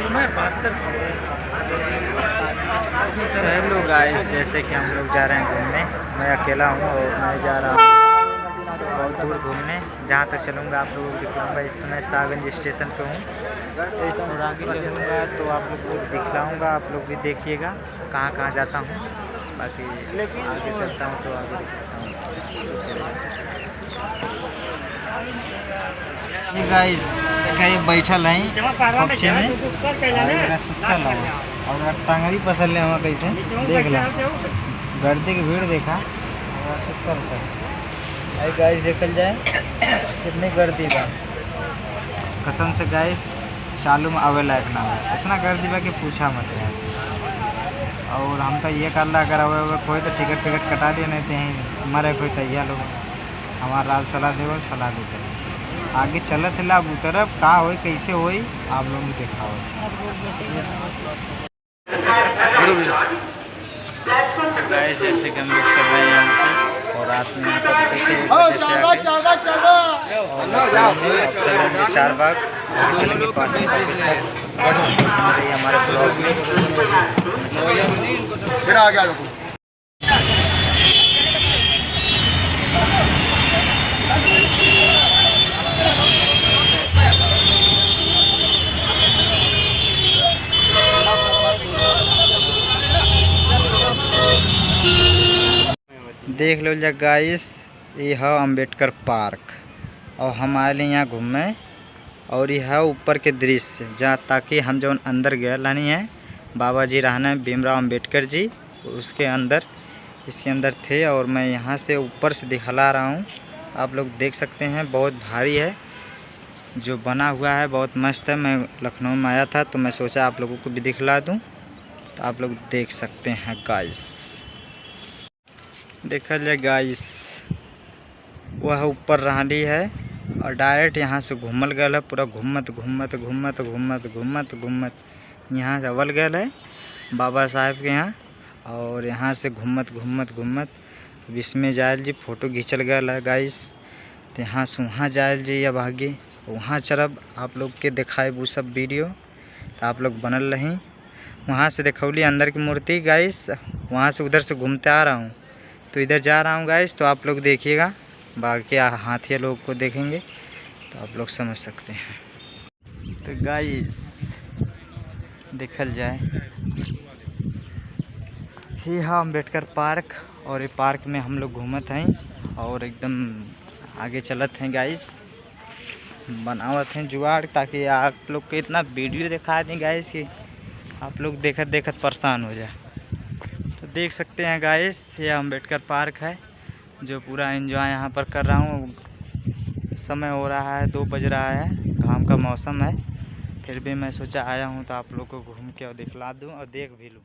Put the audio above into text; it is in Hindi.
हेलो गाइस, जैसे कि हम लोग जा रहे हैं घूमने। मैं अकेला हूँ और मैं जा रहा हूँ बहुत दूर घूमने। जहाँ तक चलूँगा आप लोगों को दिखाऊँगा। इस समय सागंज स्टेशन पे हूँ, और आगे चलूँगा तो आप लोग को दिखलाऊँगा। आप लोग भी देखिएगा कहाँ कहाँ जाता हूँ। बाकी आगे चलता हूँ तो आगे दिखाता हूँ। ये गाइस देखिए बैठल है पक्षी में सुतल है और टांगरी पसल ले हमारा कैसे देख ला गर्दी की भीड़ देखा सुतल सर। अरे गाइस देखल जाए कितनी गर्दी बा, कसम से गाइस चालू में आवे लायक ना है। इतना गर्दी बा कि पूछा मत यार। और हम तो ये कर ला अगर अवे कोई तो टिकट कटा दिया, नहीं तो यहीं मरे कोई तैयार लोग हमारा राल सलाह देव सलाह देते आगे चलत है। अब उतरब का हो कैसे हो आप लोग भी देखा हो। जैसे कि हम लोग चल रहे हैं यहाँ से और रात में चलेंगे 4 बाग चलेंगे 5 हमारे ब्लॉग में। देख लो जा गाइस, ये है अम्बेडकर पार्क और हम आए यहाँ घूमे। और यह है ऊपर के दृश्य जहाँ ताकि हम जो अंदर गए लानी है बाबा जी रहना है भीमराव अम्बेडकर जी उसके अंदर इसके अंदर थे। और मैं यहाँ से ऊपर से दिखला रहा हूँ, आप लोग देख सकते हैं। बहुत भारी है जो बना हुआ है, बहुत मस्त है। मैं लखनऊ में आया था तो मैं सोचा आप लोगों को भी दिखला दूँ, तो आप लोग देख सकते हैं गाइस। देखा जाए गाइस, वह ऊपर रहली है और डायरेक्ट यहाँ से घूमल गया है। पूरा घूमत घूमत घूमत घूमत घूमत घूमत यहाँ से अवल गया है बाबा साहब के यहाँ। और यहाँ से घूमत घूमत घूमत इसमें जायल जी फ़ोटो खींचल गया है गाइस। तो यहाँ से वहाँ जायल जी अब आगे वहाँ चलब आप लोग के दिखाए वो सब वीडियो, तो आप लोग बनल रहीं। वहाँ से देखौली अंदर की मूर्ति गाइस, वहाँ से उधर से घूमते आ रहा हूँ तो इधर जा रहा हूँ गाइस। तो आप लोग देखिएगा, बाकी हाथी लोग को देखेंगे तो आप लोग समझ सकते हैं। तो गाइस देखल जाए ये है अम्बेडकर पार्क और ये पार्क में हम लोग घूमत हैं और एकदम आगे चलत हैं गाइस। बनावत हैं जुगाड़ ताकि आप लोग को इतना वीडियो दिखा दें गाइस कि आप लोग देखत देखत परेशान हो जाए। तो देख सकते हैं गाइस, ये अम्बेडकर पार्क है जो पूरा एंजॉय यहाँ पर कर रहा हूँ। समय हो रहा है 2 बज रहा है, घाम का मौसम है, फिर भी मैं सोचा आया हूँ तो आप लोग को घूम के और दिखला दूँ और देख भी लूँ।